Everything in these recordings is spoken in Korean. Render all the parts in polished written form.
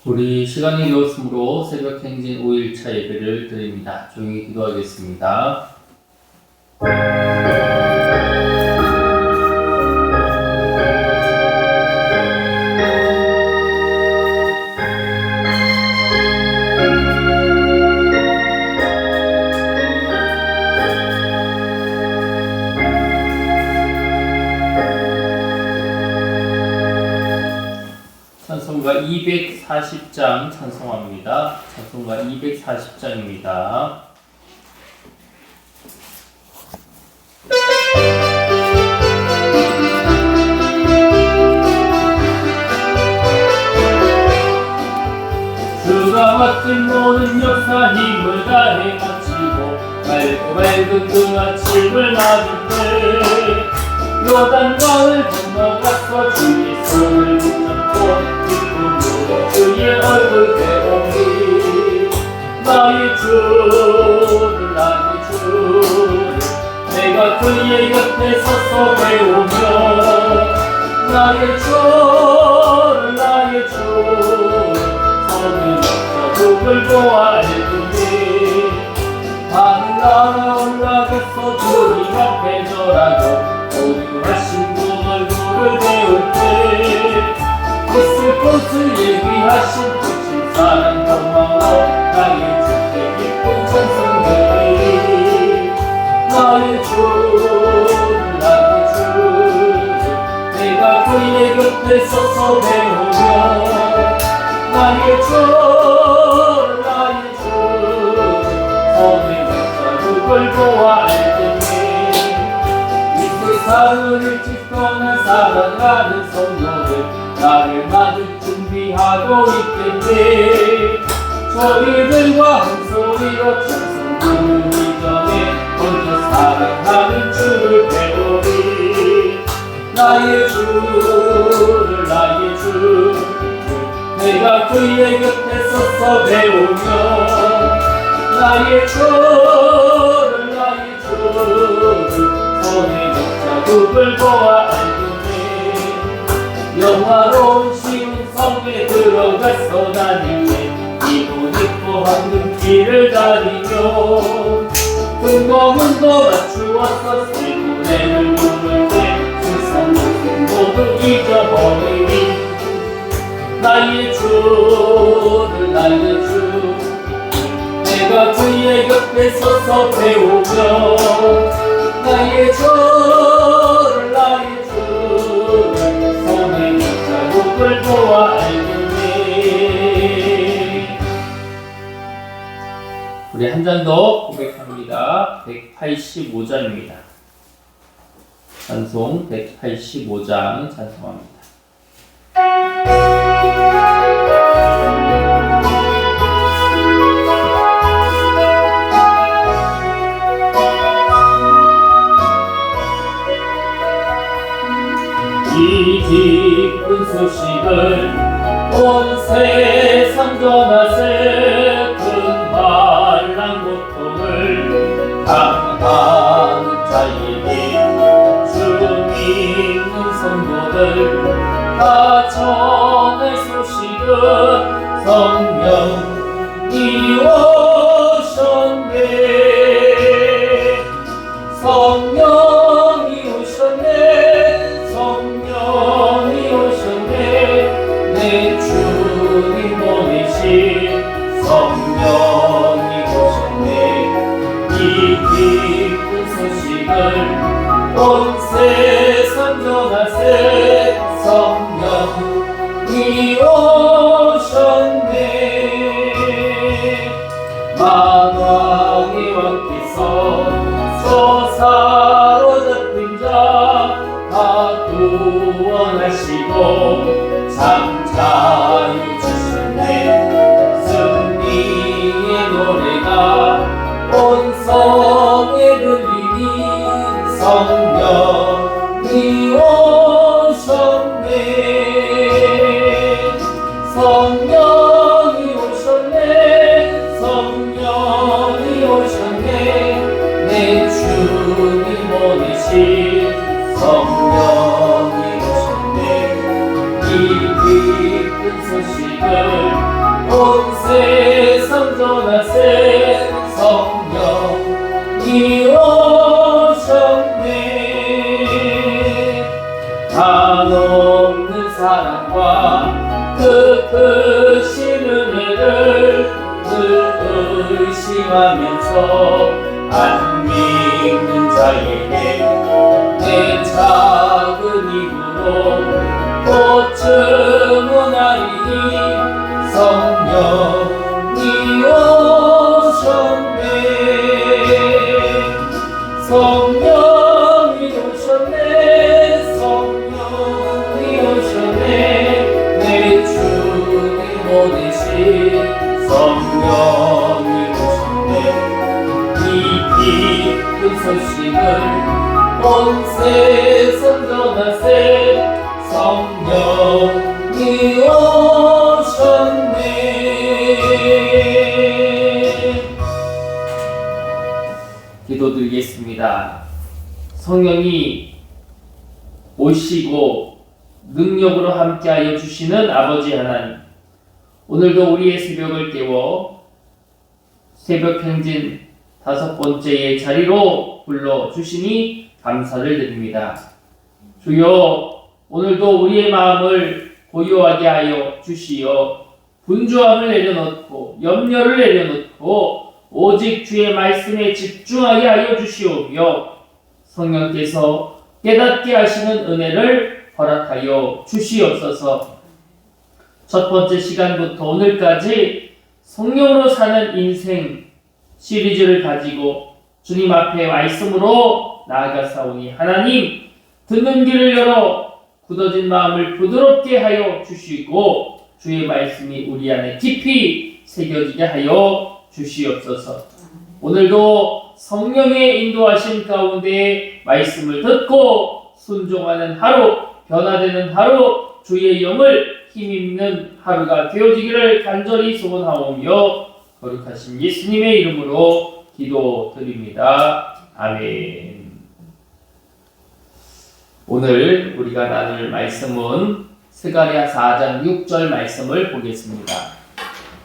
우리 시간이 되었으므로 새벽 행진 5일차 예배를 드립니다. 조용히 기도하겠습니다. 찬송가 240장 찬송합니다. 찬송가 240장입니다. 주가 맡긴 모든 역사 힘을 다해 마치고 맑은 그 아침을 맞을 때 요단강을 건너가서 주의 손을 붙잡고 기쁨으로 주의 얼굴 배우니 나의 주를 나의 주를 내가 그의 곁에 서서 배우며 나의 주를 나의 주를 손을 잡자 누굴 보아 알겠니 하늘 나라 올라가서 주님 앞에 절하고 오류하신 분 얼굴을 배울 때 있을 곳을 얘기하신 크신 사랑 경험하고 나의 주께 기쁜 찬송들이 나의 주를 나의 주를 내가 그의 곁에 서서 배우며 나의 주를 나의 주를 손에 잡자 누굴 보아 알겠니 세상을 일찍 떠나 살아가는 성도들 나를 맞을 준비하고 있겠네 저희들과 한 소리로 찬송 부르기 전에 먼저 사랑하는 주를 배우리 나의 주를 나의 주를 내가 그의 곁에 서서 배우며 나의 주를 나의 주를 손에 누굴 보아 알겠네 영화로운 시온 성에 들어가서 다닐 때 이옷 입고 황금길을 다니며 금고문도 맞추어서 새고래를 부를 때 세상 모든 모두 잊어버리니 나의 주를 나의 주 내가 그의 곁에 서서 배우며 나의 주를 나의 주를 손에 잡자 누굴 보아 알겠네 우리 한 장 더 고백합니다. 185장입니다. 찬송 185장 찬송합니다. 이 기쁜 소식을 온 세상 전하세 큰 환난 고통을 당하는 자에게 주 믿는 성도들 다 전할 소식은 성령이 오셨네 성령이 오셨네 성령이 오셨네 내 주님 보내신 성령이 오셨네 이 기쁜 소식을 온 세상 전하세 성령이 오셨네 만왕의 왕께서 사로잡힌 자 다 구원하시고 참 자유 주셨네 승리의 노래가 온 성에 들리니 성령이 오셨네 성령이 오셨네 성령이 오셨네 내 주님 보내신 성령이 오셨네 이 기쁜 소식을 한없는 사랑과 그 크신 은혜를 늘 의심하면서 안 믿는 자에게 내 작은 입으로 보증하리니 성령이 오셨네. 성령이 오셨네. 성령이 오셨네. 내 주님 보내신 성령이 오셨네. 이 기쁜 소식을 온 세상 전하세. 성령이 오셨네. 기도드리겠습니다. 성령이 오시고 능력으로 함께하여 주시는 아버지 하나님, 오늘도 우리의 새벽을 깨워 새벽 행진 5번째의 자리로 불러주시니 감사를 드립니다. 주여, 오늘도 우리의 마음을 고요하게 하여 주시어 분주함을 내려놓고 염려를 내려놓고 오직 주의 말씀에 집중하게 하여 주시오며 성령께서 깨닫게 하시는 은혜를 허락하여 주시옵소서. 첫 번째 시간부터 오늘까지 성령으로 사는 인생 시리즈를 가지고 주님 앞에 말씀으로 나아가사오니 하나님, 듣는 귀를 열어 굳어진 마음을 부드럽게 하여 주시고 주의 말씀이 우리 안에 깊이 새겨지게 하여 주시옵소서. 오늘도 성령의 인도하심 가운데 말씀을 듣고 순종하는 하루, 변화되는 하루, 주의 영을 힘입는 하루가 되어지기를 간절히 소원하오며 거룩하신 예수님의 이름으로 기도드립니다. 아멘. 오늘 우리가 나눌 말씀은 스가랴 4장 6절 말씀을 보겠습니다.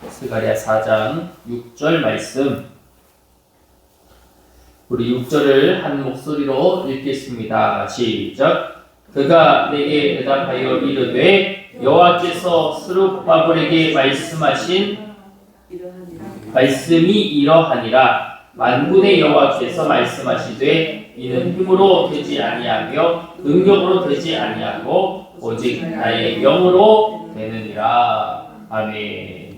스가랴 4장 6절 말씀, 우리 6절을 한 목소리로 읽겠습니다. 시작. 그가 내게 대답하여 이르되 여호와께서 스룹바벨에게 말씀하신 말씀이 이러하니라. 만군의 여호와께서 말씀하시되 이는 힘으로 되지 아니하며 능력으로 되지 아니하고 오직 나의 영으로 되느니라. 아멘.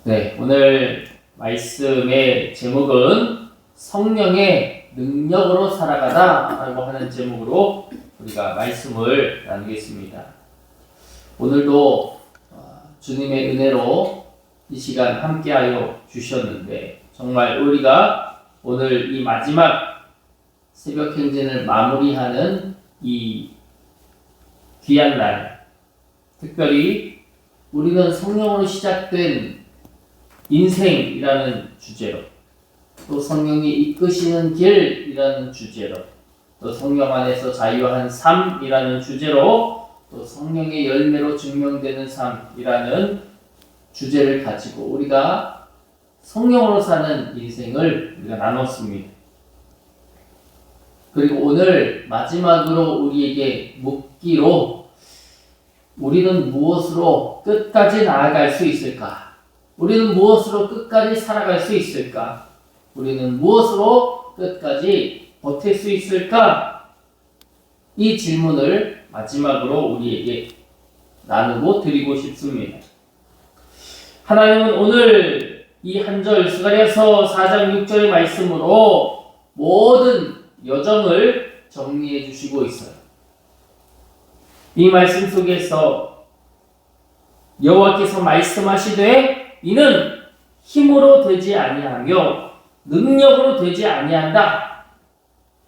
네, 오늘 말씀의 제목은 성령의 능력으로 살아가다 라고 하는 제목으로 우리가 말씀을 나누겠습니다. 오늘도 주님의 은혜로 이 시간 함께하여 주셨는데 정말 우리가 오늘 이 마지막 새벽 행진을 마무리하는 이 귀한 날, 특별히 우리는 성령으로 시작된 인생이라는 주제로, 또 성령이 이끄시는 길이라는 주제로, 또 성령 안에서 자유한 삶이라는 주제로, 또 성령의 열매로 증명되는 삶이라는 주제를 가지고 우리가 성령으로 사는 인생을 우리가 나눴습니다. 그리고 오늘 마지막으로 우리에게 묻기로, 우리는 무엇으로 끝까지 나아갈 수 있을까? 우리는 무엇으로 끝까지 살아갈 수 있을까? 우리는 무엇으로 끝까지 버틸 수 있을까? 이 질문을 마지막으로 우리에게 나누고 드리고 싶습니다. 하나님은 오늘 이 한 절 스가랴서 4장 6절의 말씀으로 모든 여정을 정리해 주시고 있어요. 이 말씀 속에서 여호와께서 말씀하시되 이는 힘으로 되지 아니하며 능력으로 되지 아니한다.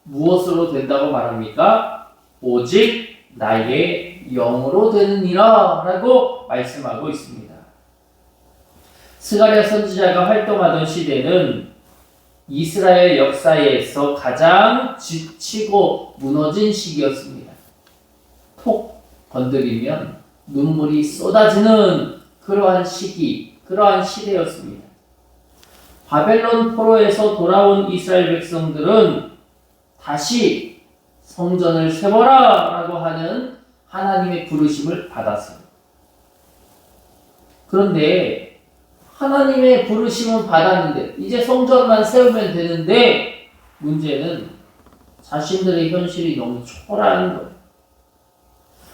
무엇으로 된다고 말합니까? 오직 나의 영으로 되느니라 라고 말씀하고 있습니다. 스가랴 선지자가 활동하던 시대는 이스라엘 역사에서 가장 지치고 무너진 시기였습니다. 톡 건드리면 눈물이 쏟아지는 그러한 시기, 그러한 시대였습니다. 바벨론 포로에서 돌아온 이스라엘 백성들은 다시 성전을 세워라 라고 하는 하나님의 부르심을 받았어요. 그런데 하나님의 부르심은 받았는데 이제 성전만 세우면 되는데 문제는 자신들의 현실이 너무 초라한 거예요.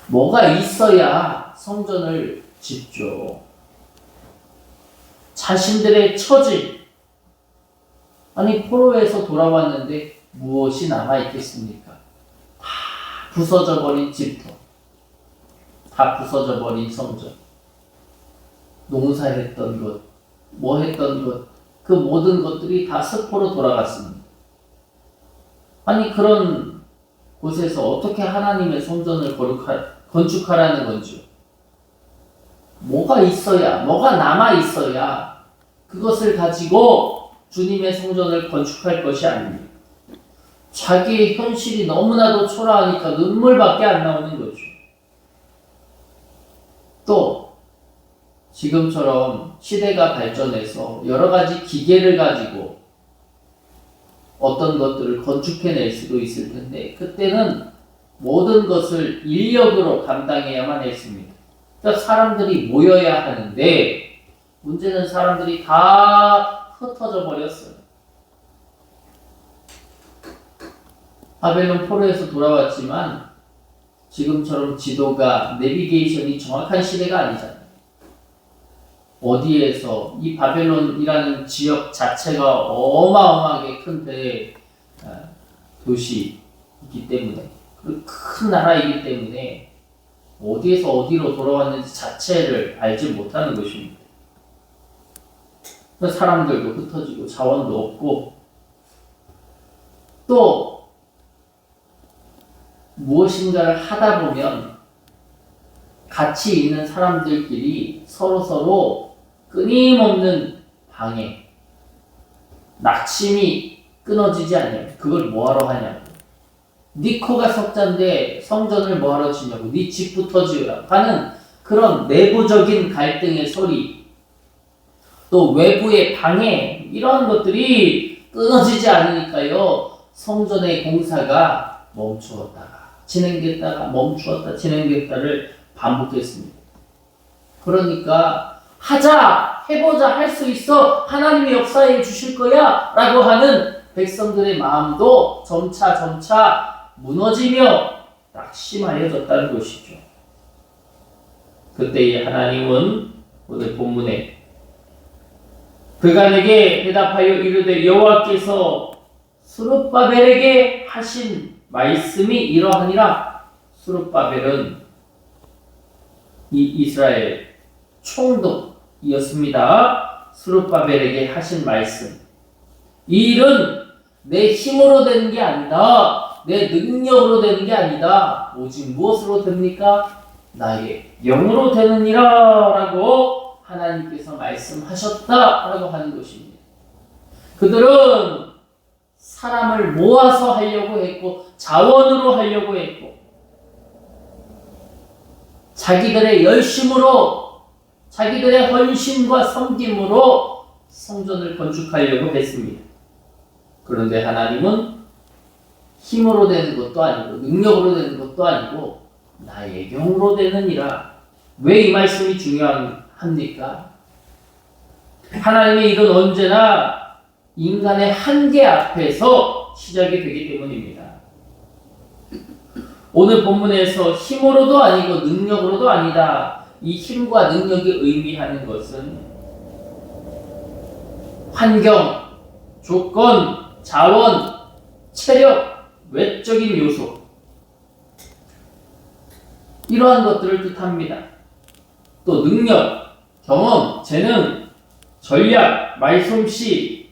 뭐가 있어야 성전을 짓죠. 자신들의 처지, 아니 포로에서 돌아왔는데 무엇이 남아있겠습니까? 다 부서져 버린 집터, 다 부서져 버린 성전, 농사했던 것, 뭐 했던 것, 그 모든 것들이 다 습포로 돌아갔습니다. 아니 그런 곳에서 어떻게 하나님의 성전을 건축하라는 건지요? 뭐가 있어야, 뭐가 남아있어야 그것을 가지고 주님의 성전을 건축할 것이 아닙니다. 자기의 현실이 너무나도 초라하니까 눈물밖에 안 나오는 거죠. 또 지금처럼 시대가 발전해서 여러 가지 기계를 가지고 어떤 것들을 건축해낼 수도 있을 텐데 그때는 모든 것을 인력으로 감당해야만 했습니다. 그러니까 사람들이 모여야 하는데 문제는 사람들이 다 흩어져 버렸어요. 바벨론 포로에서 돌아왔지만 지금처럼 지도가 내비게이션이 정확한 시대가 아니잖아요. 어디에서 이 바벨론이라는 지역 자체가 어마어마하게 큰 도시이기 때문에 큰 나라이기 때문에 어디에서 어디로 돌아왔는지 자체를 알지 못하는 것입니다. 사람들도 흩어지고 자원도 없고 또 무엇인가를 하다 보면 같이 있는 사람들끼리 서로서로 끊임없는 방해, 낙심이 끊어지지 않냐고. 그걸 뭐하러 하냐고. 네 코가 석자인데 성전을 뭐하러 지냐고. 네 집부터 지으라고 하는 그런 내부적인 갈등의 소리, 또 외부의 방해, 이러한 것들이 끊어지지 않으니까요. 성전의 공사가 멈추었다가 진행됐다가 멈추었다 진행됐다를 반복했습니다. 그러니까 하자, 해보자, 할 수 있어, 하나님이 역사해 주실 거야 라고 하는 백성들의 마음도 점차 무너지며 낙심하여졌다는 것이죠. 그때의 하나님은 오늘 본문에 그가 내게 대답하여 이르되 여호와께서 스룹바벨에게 하신 말씀이 이러하니라. 스룹바벨은 이 이스라엘 총독이었습니다. 스룹바벨에게 하신 말씀, 이 일은 내 힘으로 되는 게 아니다, 내 능력으로 되는 게 아니다, 오직 무엇으로 됩니까? 나의 영으로 되느니라 라고 하나님께서 말씀하셨다 라고 하는 것입니다. 그들은 사람을 모아서 하려고 했고 자원으로 하려고 했고 자기들의 열심으로 자기들의 헌신과 섬김으로 성전을 건축하려고 했습니다. 그런데 하나님은 힘으로 되는 것도 아니고 능력으로 되는 것도 아니고 나의 영으로 되느니라. 왜 이 말씀이 중요합니까? 하나님의 일은 언제나 인간의 한계 앞에서 시작이 되기 때문입니다. 오늘 본문에서 힘으로도 아니고 능력으로도 아니다. 이 힘과 능력이 의미하는 것은 환경, 조건, 자원, 체력, 외적인 요소, 이러한 것들을 뜻합니다. 또 능력, 경험, 재능, 전략, 말솜씨,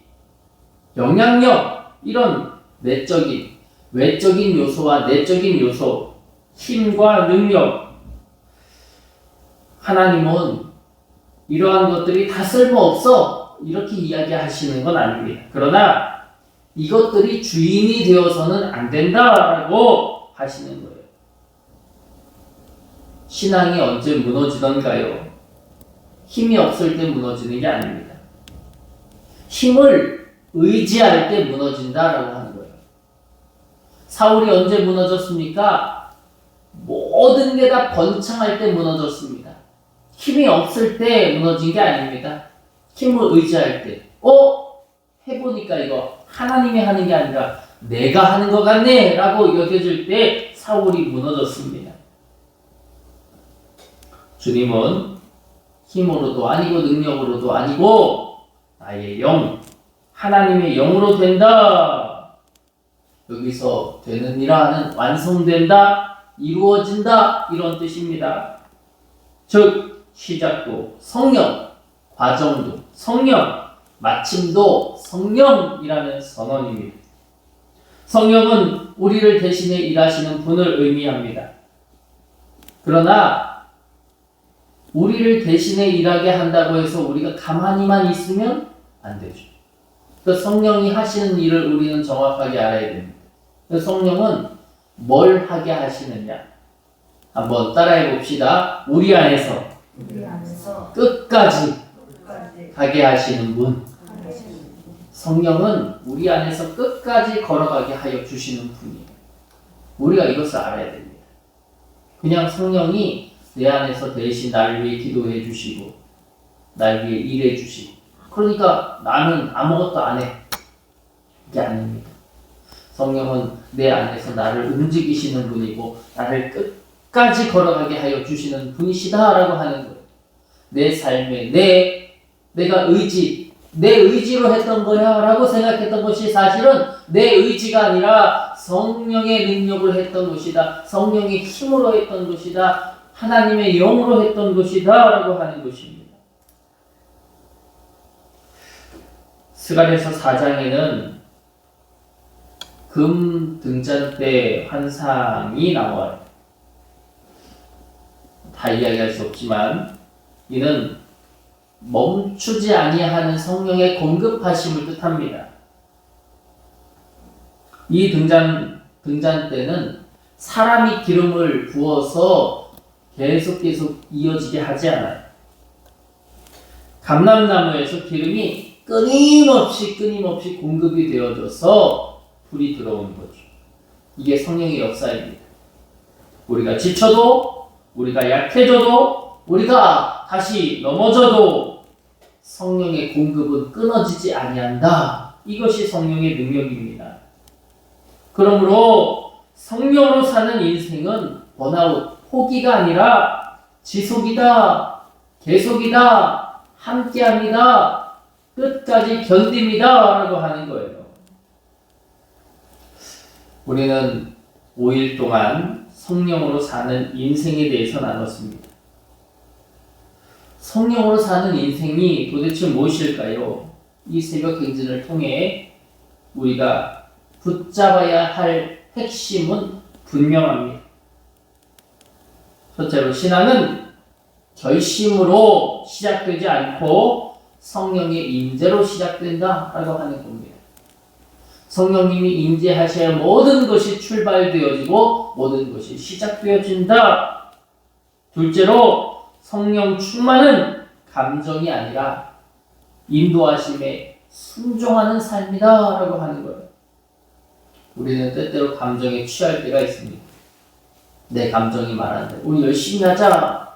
영향력, 이런 외적인 요소와 내적인 요소, 힘과 능력, 하나님은 이러한 것들이 다 쓸모없어 이렇게 이야기하시는 건 아닙니다. 그러나 이것들이 주인이 되어서는 안 된다라고 하시는 거예요. 신앙이 언제 무너지던가요? 힘이 없을 때 무너지는 게 아닙니다. 힘을 의지할 때 무너진다라고 하는 거예요. 사울이 언제 무너졌습니까? 모든 게 다 번창할 때 무너졌습니다. 힘이 없을 때 무너진 게 아닙니다. 힘을 의지할 때. 해보니까 이거 하나님이 하는 게 아니라 내가 하는 것 같네 라고 여겨질 때 사울이 무너졌습니다. 주님은 힘으로도 아니고 능력으로도 아니고 나의 영, 하나님의 영으로 된다. 여기서 되느니라 하는 완성된다, 이루어진다 이런 뜻입니다. 즉 시작도 성령, 과정도 성령, 마침도 성령이라는 선언입니다. 성령은 우리를 대신해 일하시는 분을 의미합니다. 그러나 우리를 대신해 일하게 한다고 해서 우리가 가만히만 있으면 안 되죠. 그 성령이 하시는 일을 우리는 정확하게 알아야 됩니다. 그 성령은 뭘 하게 하시느냐? 한번 따라해 봅시다. 우리 안에서 끝까지 가게 하시는 분. 성령은 우리 안에서 끝까지 걸어가게 하여 주시는 분이에요. 우리가 이것을 알아야 됩니다. 그냥 성령이 내 안에서 대신 나를 위해 기도해 주시고 날 위해 일해 주시고 그러니까 나는 아무것도 안 해. 이게 아닙니다. 성령은 내 안에서 나를 움직이시는 분이고 나를 끝까지 걸어가게 하여 주시는 분이시다라고 하는 거예요. 내 삶에 내가 내 의지로 했던 거야 라고 생각했던 것이 사실은 내 의지가 아니라 성령의 능력을 했던 것이다. 성령의 힘으로 했던 것이다. 하나님의 영으로 했던 것이다 라고 하는 것입니다. 스가랴서 4장에는 금 등잔대 환상이 나와요. 다 이야기할 수 없지만 이는 멈추지 아니하는 성령의 공급하심을 뜻합니다. 이 등잔대는 사람이 기름을 부어서 계속 이어지게 하지 않아요. 감람나무에서 기름이 끊임없이 공급이 되어져서 불이 들어오는 거죠. 이게 성령의 역사입니다. 우리가 지쳐도, 우리가 약해져도, 우리가 다시 넘어져도 성령의 공급은 끊어지지 아니한다. 이것이 성령의 능력입니다. 그러므로 성령으로 사는 인생은 번아웃, 포기가 아니라 지속이다, 계속이다, 함께합니다, 끝까지 견딥니다 라고 하는 거예요. 우리는 5일 동안 성령으로 사는 인생에 대해서 나눴습니다. 성령으로 사는 인생이 도대체 무엇일까요? 이 새벽 행진을 통해 우리가 붙잡아야 할 핵심은 분명합니다. 첫째로 신앙은 결심으로 시작되지 않고 성령의 임재로 시작된다라고 하는 겁니다. 성령님이 임재하셔야 모든 것이 출발되어지고 모든 것이 시작되어진다. 둘째로 성령 충만은 감정이 아니라 인도하심에 순종하는 삶이다 라고 하는 거예요. 우리는 때때로 감정에 취할 때가 있습니다. 내 감정이 말하는 대로 우리 열심히 하자.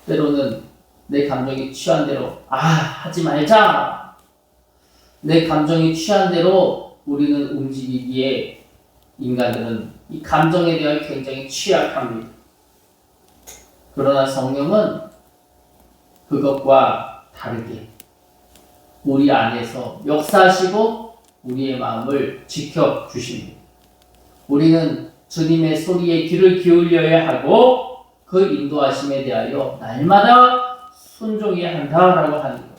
때로는 내 감정이 취한 대로 하지 말자. 내 감정이 취한 대로 우리는 움직이기에 인간들은 이 감정에 대해 굉장히 취약합니다. 그러나 성령은 그것과 다르게 우리 안에서 역사하시고 우리의 마음을 지켜주십니다. 우리는 주님의 소리에 귀를 기울여야 하고 그 인도하심에 대하여 날마다 순종해야 한다라고 하는 거예요.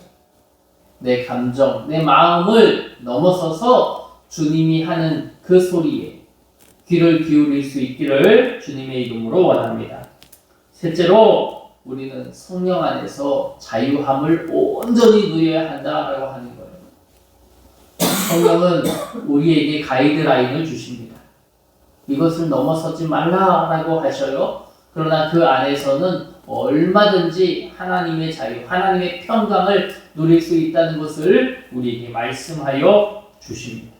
내 감정, 내 마음을 넘어서서 주님이 하는 그 소리에 귀를 기울일 수 있기를 주님의 이름으로 원합니다. 셋째로 우리는 성령 안에서 자유함을 온전히 누려야 한다라고 하는 거예요. 성령은 우리에게 가이드라인을 주십니다. 이것을 넘어서지 말라라고 하셔요. 그러나 그 안에서는 얼마든지 하나님의 자유, 하나님의 평강을 누릴 수 있다는 것을 우리에게 말씀하여 주십니다.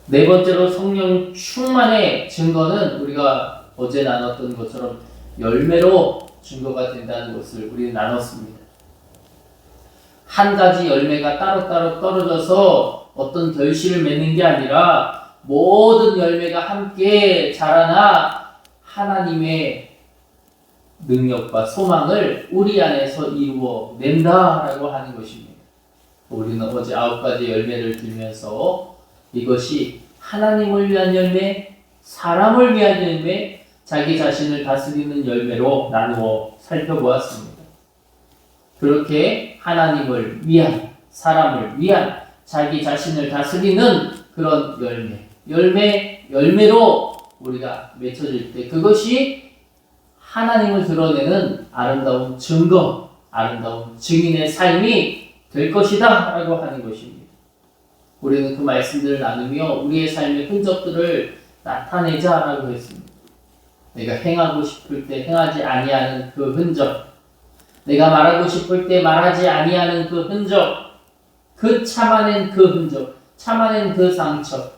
네 번째로 성령 충만의 증거는 우리가 어제 나눴던 것처럼 열매로 증거가 된다는 것을 우리는 나눴습니다. 한 가지 열매가 따로따로 떨어져서 어떤 결실을 맺는 게 아니라 모든 열매가 함께 자라나 하나님의 능력과 소망을 우리 안에서 이루어낸다라고 하는 것입니다. 우리는 어제 9가지 열매를 들면서 이것이 하나님을 위한 열매, 사람을 위한 열매, 자기 자신을 다스리는 열매로 나누어 살펴보았습니다. 그렇게 하나님을 위한, 사람을 위한, 자기 자신을 다스리는 그런 열매로 우리가 맺혀질 때 그것이 하나님을 드러내는 아름다운 증거, 아름다운 증인의 삶이 될 것이다 라고 하는 것입니다. 우리는 그 말씀들을 나누며 우리의 삶의 흔적들을 나타내자라고 했습니다. 내가 행하고 싶을 때 행하지 아니하는 그 흔적, 내가 말하고 싶을 때 말하지 아니하는 그 흔적, 그 참아낸 그 흔적, 참아낸 그 상처.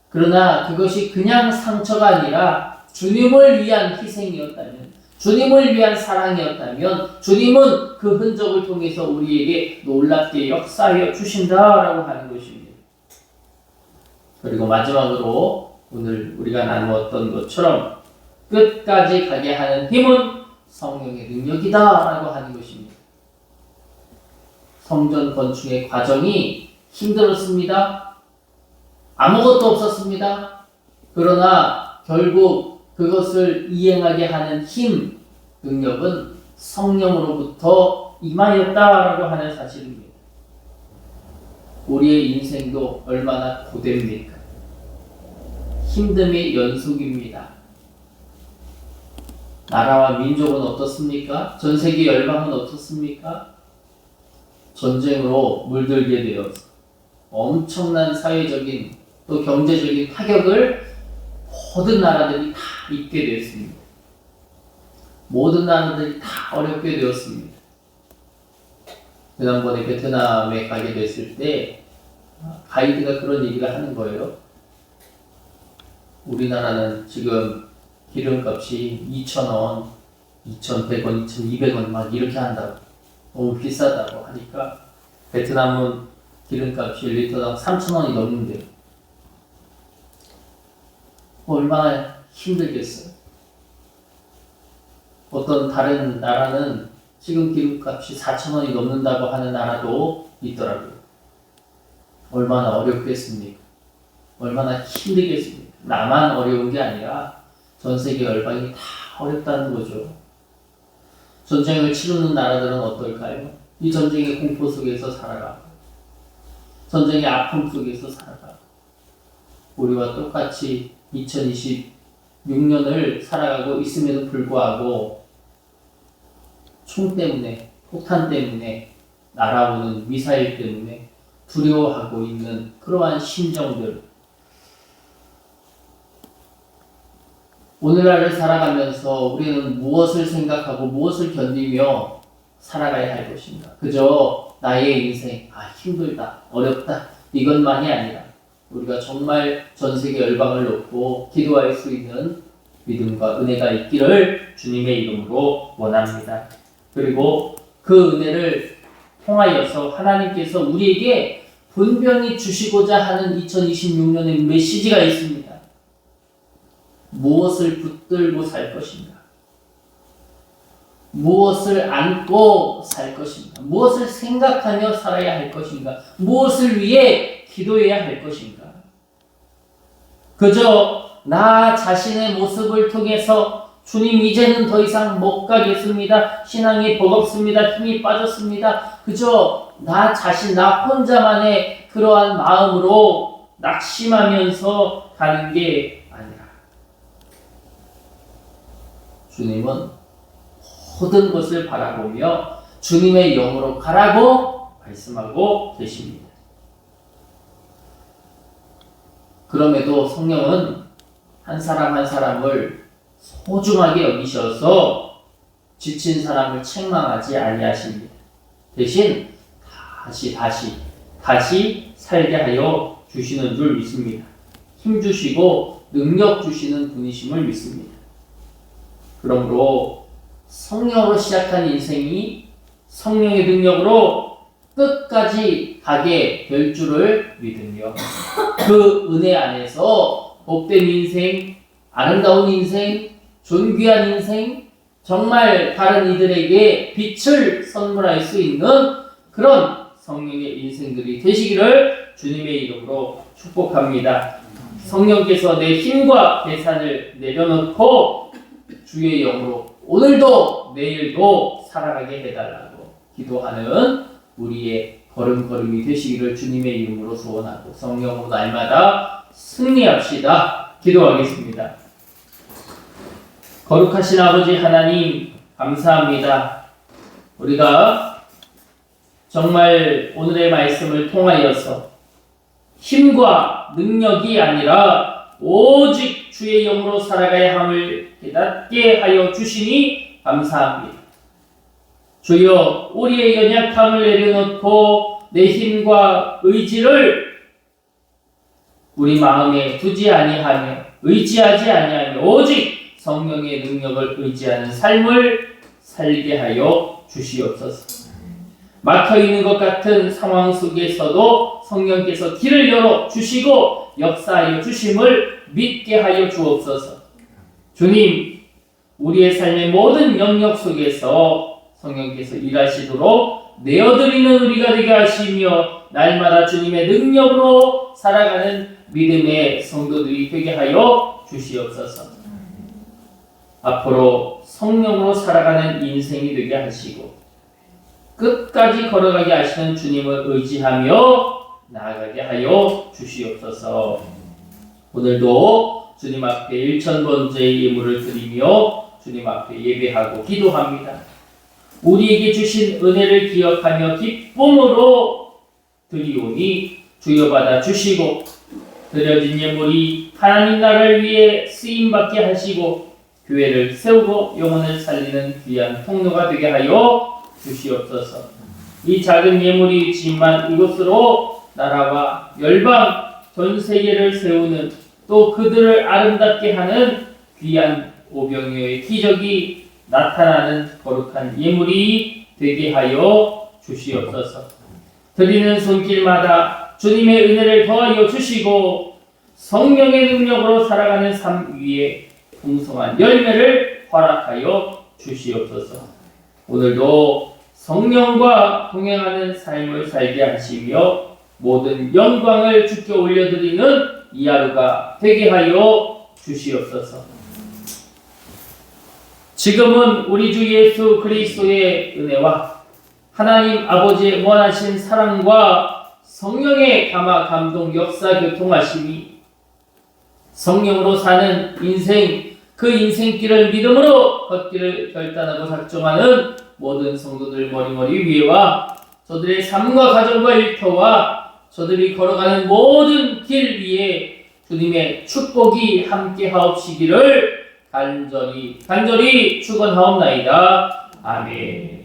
그러나 그것이 그냥 상처가 아니라 주님을 위한 희생이었다면, 주님을 위한 사랑이었다면 주님은 그 흔적을 통해서 우리에게 놀랍게 역사하여 주신다라고 하는 것입니다. 그리고 마지막으로 오늘 우리가 나누었던 것처럼 끝까지 가게 하는 힘은 성령의 능력이다라고 하는 것입니다. 성전 건축의 과정이 힘들었습니다. 아무것도 없었습니다. 그러나 결국 그것을 이행하게 하는 힘, 능력은 성령으로부터 임하였다라고 하는 사실입니다. 우리의 인생도 얼마나 고됩니까? 힘듦의 연속입니다. 나라와 민족은 어떻습니까? 전 세계 열방은 어떻습니까? 전쟁으로 물들게 되어서 엄청난 사회적인 또 경제적인 타격을 모든 나라들이 다 입게 되었습니다. 모든 나라들이 다 어렵게 되었습니다. 지난번에 베트남에 가게 됐을 때 가이드가 그런 얘기를 하는 거예요. 우리나라는 지금 기름값이 2,000원, 2,100원, 2,200원 막 이렇게 한다고. 너무 비싸다고 하니까 베트남은 기름값이 리터당 3,000원이 넘는데요. 얼마나 힘들겠어요. 어떤 다른 나라는 지금 기름값이 4,000원이 넘는다고 하는 나라도 있더라고요. 얼마나 어렵겠습니까? 얼마나 힘들겠습니까? 나만 어려운 게 아니라 전 세계 열방이 다 어렵다는 거죠. 전쟁을 치르는 나라들은 어떨까요? 이 전쟁의 공포 속에서 살아가고 전쟁의 아픔 속에서 살아가고 우리와 똑같이 2026년을 살아가고 있음에도 불구하고 총 때문에, 폭탄 때문에, 날아오는 미사일 때문에 두려워하고 있는 그러한 심정들, 오늘날을 살아가면서 우리는 무엇을 생각하고 무엇을 견디며 살아가야 할 것인가? 그저 나의 인생, 힘들다, 어렵다 이것만이 아니라 우리가 정말 전세계 열방을 놓고 기도할 수 있는 믿음과 은혜가 있기를 주님의 이름으로 원합니다. 그리고 그 은혜를 통하여서 하나님께서 우리에게 분명히 주시고자 하는 2026년의 메시지가 있습니다. 무엇을 붙들고 살 것인가? 무엇을 안고 살 것인가? 무엇을 생각하며 살아야 할 것인가? 무엇을 위해 기도해야 할 것인가? 그저 나 자신의 모습을 통해서 주님 이제는 더 이상 못 가겠습니다. 신앙이 버겁습니다. 힘이 빠졌습니다. 그저 나 자신, 나 혼자만의 그러한 마음으로 낙심하면서 가는 게 아니라 주님은 모든 것을 바라보며 주님의 영으로 가라고 말씀하고 계십니다. 그럼에도 성령은 한 사람 한 사람을 소중하게 여기셔서 지친 사람을 책망하지 아니하십니다. 대신 다시 살게 하여 주시는 줄 믿습니다. 힘 주시고 능력 주시는 분이심을 믿습니다. 그러므로 성령으로 시작한 인생이 성령의 능력으로 끝까지 가게 될 줄을 믿으며 그 은혜 안에서 복된 인생, 아름다운 인생, 존귀한 인생, 정말 다른 이들에게 빛을 선물할 수 있는 그런 성령의 인생들이 되시기를 주님의 이름으로 축복합니다. 성령께서 내 힘과 계산을 내려놓고 주의 영으로 오늘도 내일도 살아가게 해달라고 기도하는 우리의 걸음걸음이 되시기를 주님의 이름으로 소원하고 성령으로 날마다 승리합시다. 기도하겠습니다. 거룩하신 아버지 하나님 감사합니다. 우리가 정말 오늘의 말씀을 통하여서 힘과 능력이 아니라 오직 주의 영으로 살아가야 함을 깨닫게 하여 주시니 감사합니다. 주여 우리의 연약함을 내려놓고 내 힘과 의지를 우리 마음에 두지 아니하며 의지하지 아니하며 오직 성령의 능력을 의지하는 삶을 살게 하여 주시옵소서. 막혀있는 것 같은 상황 속에서도 성령께서 길을 열어 주시고 역사하여 주심을 믿게 하여 주옵소서. 주님, 우리의 삶의 모든 영역 속에서 성령께서 일하시도록 내어드리는 우리가 되게 하시며 날마다 주님의 능력으로 살아가는 믿음의 성도들이 되게 하여 주시옵소서. 앞으로 성령으로 살아가는 인생이 되게 하시고 끝까지 걸어가게 하시는 주님을 의지하며 나아가게 하여 주시옵소서. 오늘도 주님 앞에 일천번제의 예물을 드리며 주님 앞에 예배하고 기도합니다. 우리에게 주신 은혜를 기억하며 기쁨으로 드리오니 주여 받아 주시고 드려진 예물이 하나님 나라를 위해 쓰임받게 하시고 교회를 세우고 영혼을 살리는 귀한 통로가 되게 하여 주시옵소서. 이 작은 예물이 있지만 이곳으로 나라와 열방 전 세계를 세우는 또 그들을 아름답게 하는 귀한 오병이어의 기적이 나타나는 거룩한 예물이 되게 하여 주시옵소서. 드리는 손길마다 주님의 은혜를 더하여 주시고 성령의 능력으로 살아가는 삶 위에 풍성한 열매를 허락하여 주시옵소서. 오늘도 성령과 동행하는 삶을 살게 하시며 모든 영광을 주께 올려드리는 이 하루가 되게 하여 주시옵소서. 지금은 우리 주 예수 그리스도의 은혜와 하나님 아버지의 무한하신 사랑과 성령의 감화 감동 역사 교통하심이 성령으로 사는 인생 그 인생길을 믿음으로 걷기를 결단하고 작정하는 모든 성도들 머리머리 위에와 저들의 삶과 가정과 일터와 저들이 걸어가는 모든 길 위에 주님의 축복이 함께 하옵시기를 간절히 축원하옵나이다. 아멘.